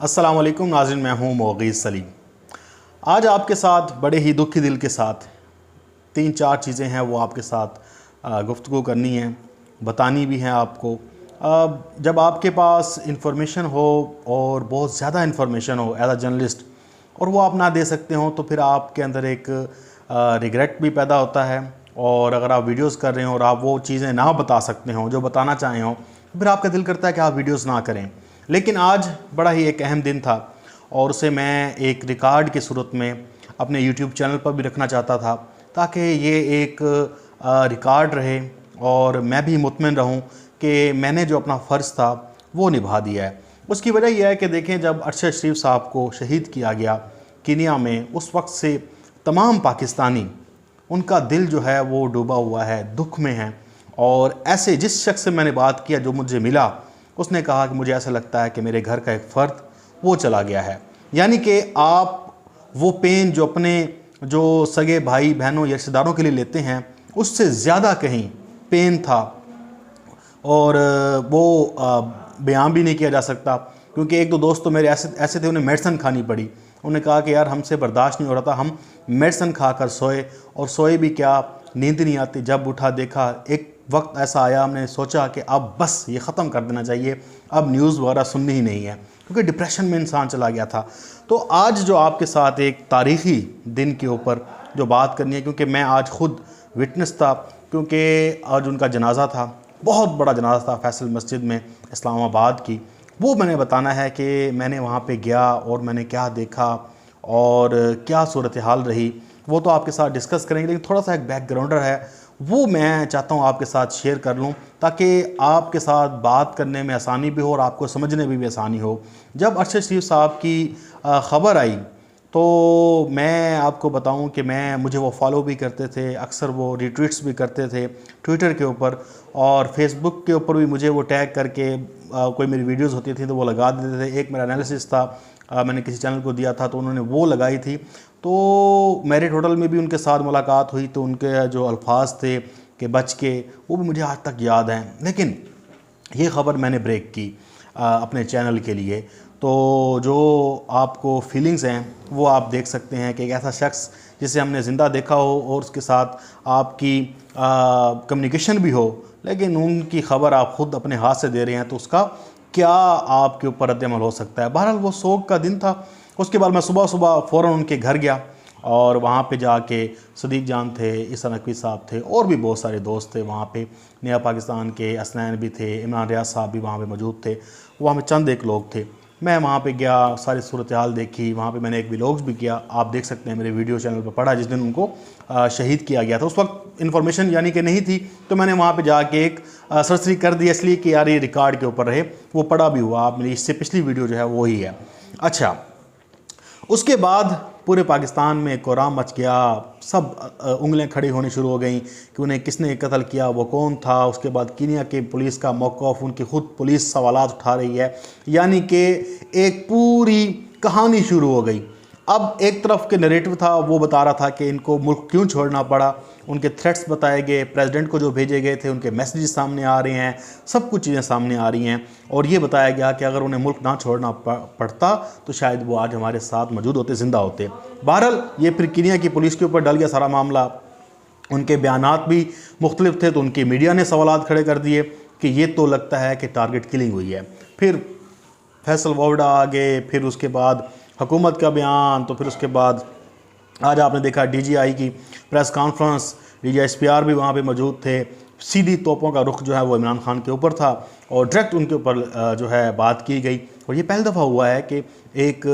अस्सलाम वालेकुम नाज़रीन, मैं हूँ मोगीज़ सलीम। आज आपके साथ बड़े ही दुखी दिल के साथ 3-4 चीज़ें हैं वो आपके साथ गुफ्तगू करनी है, बतानी भी हैं आपको। जब आपके पास इंफॉर्मेशन हो और बहुत ज़्यादा इंफॉर्मेशन हो एज अ जर्नलिस्ट और वो आप ना दे सकते हो तो फिर आपके अंदर एक रिग्रेट भी पैदा होता है। और अगर आप वीडियोस कर रहे हो और आप वो चीज़ें ना बता सकते हो जो बताना चाहें हो तो फिर आपका दिल करता है कि आप वीडियोस ना करें। लेकिन आज बड़ा ही एक अहम दिन था और उसे मैं एक रिकॉर्ड की सूरत में अपने यूट्यूब चैनल पर भी रखना चाहता था ताकि ये एक रिकॉर्ड रहे और मैं भी मुतमिन रहूं कि मैंने जो अपना फ़र्ज़ था वो निभा दिया है। उसकी वजह यह है कि देखें, जब अरशद शरीफ साहब को शहीद किया गया कीनिया में, उस वक्त से तमाम पाकिस्तानी, उनका दिल जो है वो डूबा हुआ है, दुख में है। और ऐसे जिस शख्स से मैंने बात किया, जो मुझे मिला, उसने कहा कि मुझे ऐसा लगता है कि मेरे घर का एक फ़र्द वो चला गया है। यानी कि आप वो पेन जो अपने सगे भाई बहनों या रिश्तेदारों के लिए लेते हैं, उससे ज़्यादा कहीं पेन था और वो बयान भी नहीं किया जा सकता। क्योंकि एक दो दोस्त तो मेरे ऐसे थे, उन्हें मेडिसिन खानी पड़ी। उन्होंने कहा कि यार हमसे बर्दाश्त नहीं हो रहा था, हम मेडिसिन खाकर सोए और सोए भी क्या, नींद नहीं आती। जब उठा देखा, एक वक्त ऐसा आया, हमने सोचा कि अब बस ये ख़त्म कर देना चाहिए, अब न्यूज़ वगैरह सुननी ही नहीं है, क्योंकि डिप्रेशन में इंसान चला गया था। तो आज जो आपके साथ एक तारीख़ी दिन के ऊपर जो बात करनी है, क्योंकि मैं आज ख़ुद विटनेस था, क्योंकि आज उनका जनाज़ा था, बहुत बड़ा जनाज़ा था फैसल मस्जिद में इस्लामाबाद की। वो मैंने बताना है कि मैंने वहाँ पे गया और मैंने क्या देखा और क्या सूरत हाल रही, वो तो आपके साथ डिस्कस करेंगे। लेकिन थोड़ा सा एक बैकग्राउंडर है वो मैं चाहता हूँ आपके साथ शेयर कर लूँ, ताकि आपके साथ बात करने में आसानी भी हो और आपको समझने में भी आसानी हो। जब अरशद शरीफ साहब की ख़बर आई तो मैं आपको बताऊं कि मुझे वो फॉलो भी करते थे, अक्सर वो रिट्वीट्स भी करते थे ट्विटर के ऊपर, और फेसबुक के ऊपर भी मुझे वो टैग करके कोई मेरी वीडियोस होती थी तो वो लगा देते थे। एक मेरा एनालिसिस था, मैंने किसी चैनल को दिया था तो उन्होंने वो लगाई थी। तो मेरिट होटल में भी उनके साथ मुलाकात हुई तो उनके जो अल्फाज थे कि बच के, वो भी मुझे आज तक याद हैं। लेकिन ये ख़बर मैंने ब्रेक की अपने चैनल के लिए। तो जो आपको फीलिंग्स हैं वो आप देख सकते हैं कि एक ऐसा शख्स जिसे हमने ज़िंदा देखा हो और उसके साथ आपकी कम्युनिकेशन भी हो, लेकिन उनकी ख़बर आप ख़ुद अपने हाथ से दे रहे हैं, तो उसका क्या आपके ऊपर रद्द-ए-अमल हो सकता है। बहरहाल वो सोग का दिन था। उसके बाद मैं सुबह सुबह फ़ौरन उनके घर गया और वहाँ पे जाके सदीक जान थे, ईसा नकवी साहब थे और भी बहुत सारे दोस्त थे वहाँ पे। नया पाकिस्तान के असनैन भी थे, इमरान रियाज साहब भी वहाँ पे मौजूद थे। वहाँ में चंद एक लोग थे। मैं वहाँ पे गया, सारी सूरत हाल देखी। वहाँ पे मैंने एक व्लॉग्स भी किया, आप देख सकते हैं मेरे वीडियो चैनल पर पड़ा, जिस दिन उनको शहीद किया गया था। उस वक्त इन्फॉर्मेशन यानी कि नहीं थी, तो मैंने वहाँ पे जाके एक सरसरी कर दी, इसलिए कि यार ये रिकॉर्ड के ऊपर रहे। वो पड़ा भी हुआ, आप मेरी इससे पिछली वीडियो जो है वही है। अच्छा, उसके बाद पूरे पाकिस्तान में कोहराम मच गया, सब उंगलियां खड़ी होनी शुरू हो गई कि उन्हें किसने कत्ल किया, वो कौन था। उसके बाद कीनिया के पुलिस का मौक़िफ़, उनकी ख़ुद पुलिस सवालात उठा रही है, यानी कि एक पूरी कहानी शुरू हो गई। अब एक तरफ के नरेटिव था वो बता रहा था कि इनको मुल्क क्यों छोड़ना पड़ा, उनके थ्रेट्स बताए गए, प्रेसिडेंट को जो भेजे गए थे उनके मैसेजेस सामने आ रहे हैं, सब कुछ चीज़ें सामने आ रही हैं। और ये बताया गया कि अगर उन्हें मुल्क ना छोड़ना पड़ता तो शायद वो आज हमारे साथ मौजूद होते, ज़िंदा होते। बहरहाल ये फिर कीनिया की पुलिस के ऊपर डल गया सारा मामला। उनके बयानात भी मुख्तलिफ थे तो उनकी मीडिया ने सवालात खड़े कर दिए कि ये तो लगता है कि टारगेट किलिंग हुई है। फिर फैसल वावड़ा आ गए, फिर उसके बाद हुकूमत का बयान, तो फिर उसके बाद आज आपने देखा DGI की प्रेस कॉन्फ्रेंस, DGI-SPR भी वहाँ पे मौजूद थे। सीधी तोपों का रुख जो है वो इमरान खान के ऊपर था और डायरेक्ट उनके ऊपर जो है बात की गई। और ये पहली दफ़ा हुआ है कि एक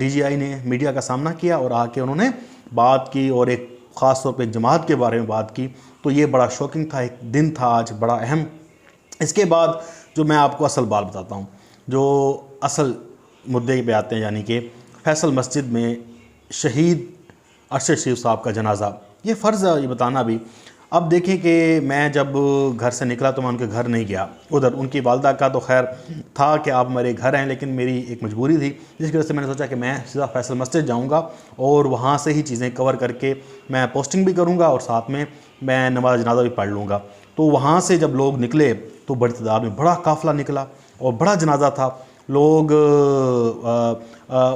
DGI ने मीडिया का सामना किया और आके उन्होंने बात की और एक ख़ास तौर पे जमात के बारे में बात की। तो ये बड़ा शॉकिंग था, एक दिन था आज बड़ा अहम। इसके बाद जो मैं आपको असल बात बताता हूँ, जो असल मुद्दे पे आते हैं, यानी कि फैसल मस्जिद में शहीद अरशद शरीफ साहब का जनाज़ा। ये फ़र्ज़ है ये बताना भी। अब देखें कि मैं जब घर से निकला तो मैं उनके घर नहीं गया। उधर उनकी वालदा का तो खैर था कि आप मेरे घर हैं, लेकिन मेरी एक मजबूरी थी जिसकी वजह से मैंने सोचा कि मैं सीधा फैसल मस्जिद जाऊंगा और वहाँ से ही चीज़ें कवर करके मैं पोस्टिंग भी करूँगा और साथ में मैं नमाज जनाजा भी पढ़ लूँगा। तो वहाँ से जब लोग निकले तो बड़ी तादाद में बड़ा काफ़िला निकला और बड़ा जनाजा था लोग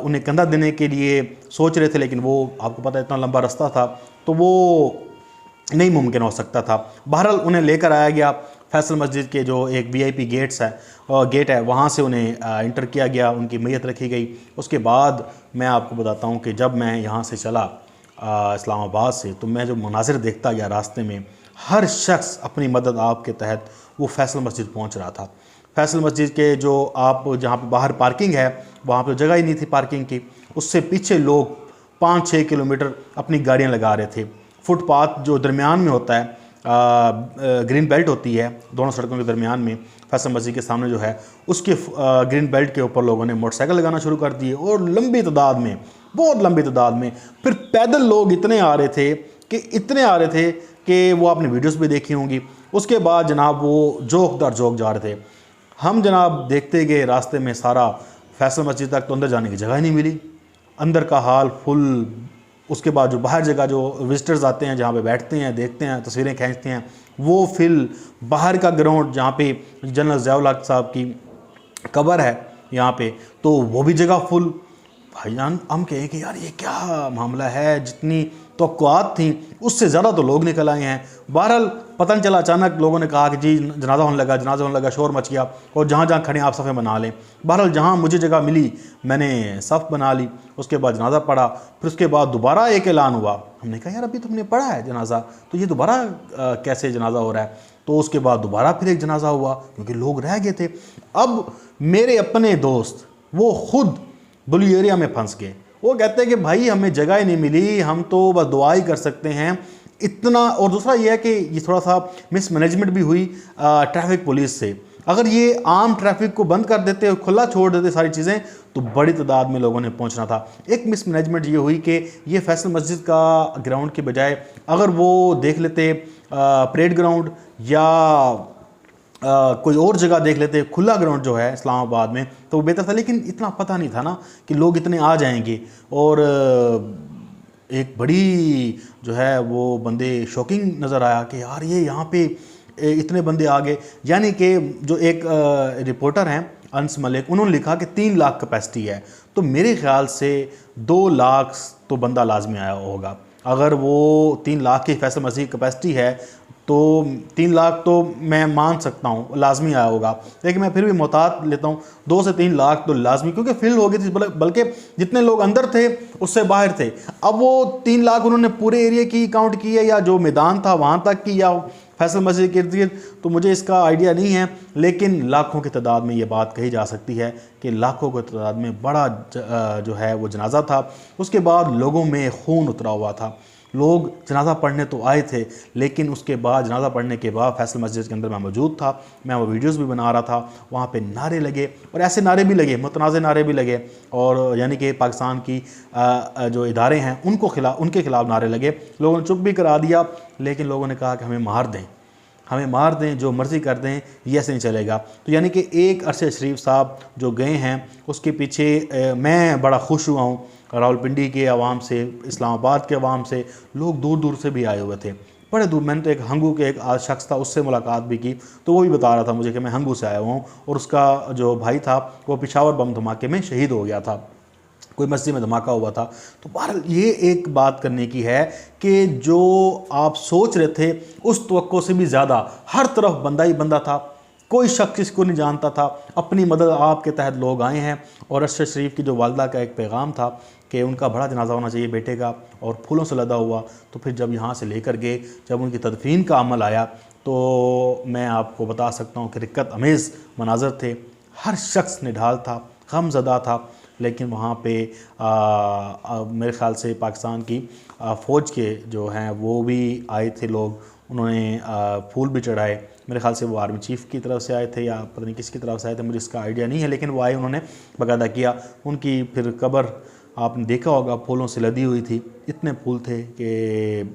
उन्हें कंधा देने के लिए सोच रहे थे, लेकिन वो आपको पता है इतना लंबा रास्ता था तो वो नहीं मुमकिन हो सकता था। बहरहाल उन्हें लेकर आया गया फैसल मस्जिद के जो एक वीआईपी गेट है वहाँ से उन्हें इंटर किया गया, उनकी मैयत रखी गई। उसके बाद मैं आपको बताता हूँ कि जब मैं यहाँ से चला इस्लामाबाद से, तो मैं जो मनाजिर देखता गया रास्ते में, हर शख्स अपनी मदद आपके तहत वो फैसल मस्जिद पहुँच रहा था। फैसल मस्जिद के जो आप जहाँ पे बाहर पार्किंग है वहाँ पे जगह ही नहीं थी पार्किंग की, उससे पीछे लोग 5-6 किलोमीटर अपनी गाड़ियाँ लगा रहे थे। फुटपाथ जो दरमियान में होता है, ग्रीन बेल्ट होती है दोनों सड़कों के दरमियान में, फैसल मस्जिद के सामने जो है उसके ग्रीन बेल्ट के ऊपर लोगों ने मोटरसाइकिल लगाना शुरू कर दिए, और लंबी तादाद में, बहुत लंबी तादाद में फिर पैदल लोग इतने आ रहे थे कि वो आपने वीडियोस भी देखी होंगी। उसके बाद जनाब वो जोक दर जोक जा रहे थे। हम जनाब देखते गए रास्ते में सारा फैसल मस्जिद तक, तो अंदर जाने की जगह नहीं मिली, अंदर का हाल फुल। उसके बाद जो बाहर जगह जो विजिटर्स आते हैं जहाँ पे बैठते हैं, देखते हैं, तस्वीरें खींचते हैं, वो फिल बाहर का ग्राउंड जहाँ पे जनरल ज़िया-उल हक साहब की कब्र है यहाँ पे, तो वो भी जगह फुल। भाईजान हम कहें कि यार ये क्या मामला है, जितनी तवक्कुआत थी उससे ज़्यादा तो लोग निकल आए हैं। बहरहाल पता नहीं चला, अचानक लोगों ने कहा कि जी जनाजा होने लगा, शोर मच गया, और जहाँ जहाँ खड़े आप सफ़े बना लें। बहरहाल जहाँ मुझे जगह मिली मैंने सफ़ बना ली, उसके बाद जनाजा पढ़ा। फिर उसके बाद दोबारा एक ऐलान हुआ, हमने कहा यार अभी तो हमने पढ़ा है जनाजा, तो ये दोबारा कैसे जनाजा हो रहा है। तो उसके बाद दोबारा फिर एक जनाजा हुआ, क्योंकि लोग रह गए थे। अब मेरे अपने दोस्त वो खुद बुली एरिया में फंस गए, वो कहते हैं कि भाई हमें जगह ही नहीं मिली, हम तो बस दुआ ही कर सकते हैं इतना। और दूसरा ये है कि ये थोड़ा सा मिसमैनेजमेंट भी हुई ट्रैफिक पुलिस से। अगर ये आम ट्रैफिक को बंद कर देते, खुला छोड़ देते सारी चीज़ें, तो बड़ी तादाद में लोगों ने पहुंचना था। एक मिसमैनेजमेंट ये हुई कि ये फैसल मस्जिद का ग्राउंड के बजाय अगर वो देख लेते परेड ग्राउंड या कोई और जगह देख लेते, खुला ग्राउंड जो है इस्लामाबाद में, तो वो बेहतर था। लेकिन इतना पता नहीं था ना कि लोग इतने आ जाएंगे। और एक बड़ी जो है वो बंदे शॉकिंग नज़र आया कि यार ये यहाँ पे इतने बंदे आ गए। यानी कि जो एक रिपोर्टर हैं अंस मलिक, उन्होंने लिखा कि 3 लाख कैपेसिटी है, तो मेरे ख्याल से 2 लाख तो बंदा लाजमी आया होगा। अगर वो 3 लाख की फैसल मस्जिद कैपेसिटी है तो 3 लाख तो मैं मान सकता हूँ लाजमी आया होगा, लेकिन मैं फिर भी मोहतात लेता हूँ 2 से 3 लाख तो लाजमी, क्योंकि फिल हो गई थी, बल्कि जितने लोग अंदर थे उससे बाहर थे। अब वो 3 लाख उन्होंने पूरे एरिया की काउंट की है या जो मैदान था वहाँ तक की या फैसल मस्जिद के इर्द गिर्द, तो मुझे इसका आइडिया नहीं है। लेकिन लाखों की तादाद में ये बात कही जा सकती है कि लाखों की तादाद में बड़ा जो है वो जनाजा था। उसके बाद लोगों में खून उतरा हुआ था, लोग जनाजा पढ़ने तो आए थे, लेकिन उसके बाद जनाजा पढ़ने के बाद फैसल मस्जिद के अंदर मैं मौजूद था, मैं वो वीडियोस भी बना रहा था। वहाँ पे नारे लगे, और ऐसे नारे भी लगे, मुतनाज़ नारे भी लगे, और यानी कि पाकिस्तान की जो इदारे हैं उनके खिलाफ नारे लगे। लोगों ने चुप भी करा दिया, लेकिन लोगों ने कहा कि हमें मार दें, जो मर्ज़ी कर दें, ये ऐसे नहीं चलेगा। तो यानी कि एक अरशद शरीफ साहब जो गए हैं, उसके पीछे मैं बड़ा खुश हुआ हूँ। रावलपिंडी के अवाम से, इस्लामाबाद के अवाम से, लोग दूर दूर से भी आए हुए थे, बड़े दूर। मैंने तो एक हंगू के एक शख्स था, उससे मुलाकात भी की, तो वो भी बता रहा था मुझे कि मैं हंगू से आया हुआ हूँ, और उसका जो भाई था वो पेशावर बम धमाके में शहीद हो गया था, कोई मस्जिद में धमाका हुआ था। तो बहरहाल ये एक बात करने की है कि जो आप सोच रहे थे उस तवक्को से भी ज़्यादा हर तरफ बंदा ही बंदा था, कोई शख्स इसको नहीं जानता था। अपनी मदद आपके तहत लोग आए हैं। और अरशद शरीफ की जो वालदा का एक पैगाम था कि उनका बड़ा जनाजा होना चाहिए बेटे का, और फूलों से लदा हुआ। तो फिर जब यहाँ से लेकर गए, जब उनकी तदफीन का अमल आया, तो मैं आपको बता सकता हूँ कि रिक्कत अमेज़ मनाजर थे। हर शख्स निढाल था, गमज़दा था। लेकिन वहाँ पे मेरे ख़्याल से पाकिस्तान की फ़ौज के जो हैं वो भी आए थे लोग, उन्होंने फूल भी चढ़ाए। मेरे ख़्याल से वो आर्मी चीफ़ की तरफ से आए थे या पता नहीं किसकी तरफ से आए थे, मुझे इसका आइडिया नहीं है, लेकिन वो आए, उन्होंने बाकायदा किया। उनकी फिर कब्र आपने देखा होगा, फूलों से लदी हुई थी, इतने फूल थे कि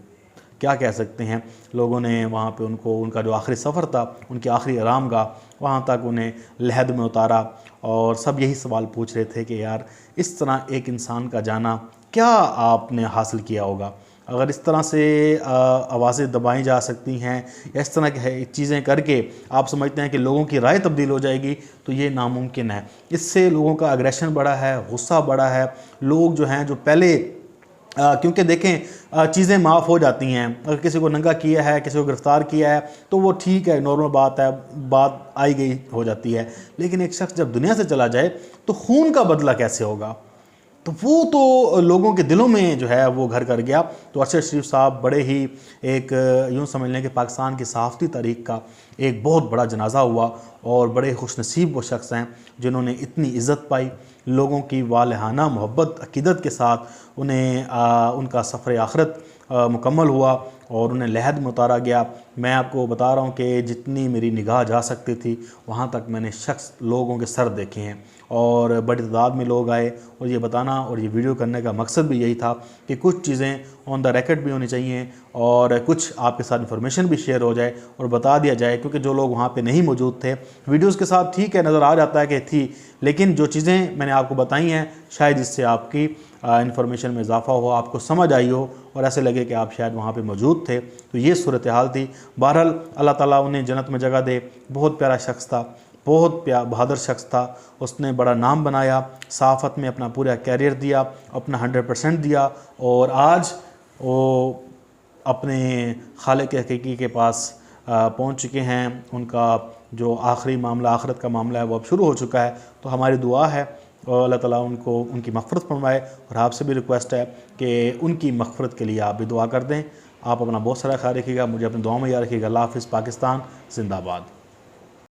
क्या कह सकते हैं। लोगों ने वहाँ पे उनका जो आखिरी सफ़र था, उनकी आखिरी आरामगाह, वहाँ तक उन्हें लहद में उतारा, और सब यही सवाल पूछ रहे थे कि यार इस तरह एक इंसान का जाना क्या आपने हासिल किया होगा। अगर इस तरह से आवाज़ें दबाई जा सकती हैं या इस तरह की चीज़ें करके आप समझते हैं कि लोगों की राय तब्दील हो जाएगी, तो ये नामुमकिन है। इससे लोगों का अग्रेशन बढ़ा है, गुस्सा बढ़ा है। लोग जो हैं, जो पहले क्योंकि देखें चीज़ें माफ़ हो जाती हैं। अगर किसी को नंगा किया है, किसी को गिरफ़्तार किया है, तो वो ठीक है, नॉर्मल बात है, बात आई गई हो जाती है। लेकिन एक शख्स जब दुनिया से चला जाए तो खून का बदला कैसे होगा? तो वो तो लोगों के दिलों में जो है वो घर कर गया। तो अरशद शरीफ साहब बड़े ही एक यूँ समझ लें कि पाकिस्तान की सहाफ़ती तारीख़ का एक बहुत बड़ा जनाजा हुआ और बड़े खुशनसीब वो शख्स हैं जिन्होंने इतनी इज़्ज़त पाई। लोगों की वालहाना मोहब्बत अक़ीदत के साथ उन्हें उनका सफ़र आखिरत मुकम्मल हुआ और उन्हें लहद में उतारा गया। मैं आपको बता रहा हूँ कि जितनी मेरी निगाह जा सकती थी वहाँ तक मैंने शख्स लोगों के सर देखे हैं और बड़ी तादाद में लोग आए। और ये बताना और ये वीडियो करने का मकसद भी यही था कि कुछ चीज़ें ऑन द रिकॉर्ड भी होनी चाहिए और कुछ आपके साथ इन्फॉर्मेशन भी शेयर हो जाए और बता दिया जाए, क्योंकि जो लोग वहाँ पे नहीं मौजूद थे, वीडियोस के साथ ठीक है नज़र आ जाता है कि थी, लेकिन जो चीज़ें मैंने आपको बताई हैं शायद इससे आपकी इन्फॉर्मेशन में इजाफा हो, आपको समझ आई हो और ऐसे लगे कि आप शायद वहाँ पे मौजूद थे। तो ये सूरत हाल थी। बहरहाल अल्लाह ताला उन्हें जन्नत में जगह दे। बहुत प्यारा शख्स था, बहुत बहादुर शख्स था। उसने बड़ा नाम बनाया, सहाफ़त में अपना पूरा कैरियर दिया, अपना 100% दिया और आज वो अपने खालिक हकीकी के पास पहुँच चुके हैं। उनका जो आखिरी मामला, आखिरत का मामला है, वो अब शुरू हो चुका है। तो हमारी दुआ है और अल्लाह ताला उनको उनकी मग़फ़िरत फरमाए और आपसे भी रिक्वेस्ट है कि उनकी मग़फ़िरत के लिए आप भी दुआ कर दें। आप अपना बहुत सारा ख्याल रखिएगा, मुझे अपनी दुआ में याद रखिएगा। अल्लाह हाफ़िज़। पाकिस्तान ज़िंदाबाद।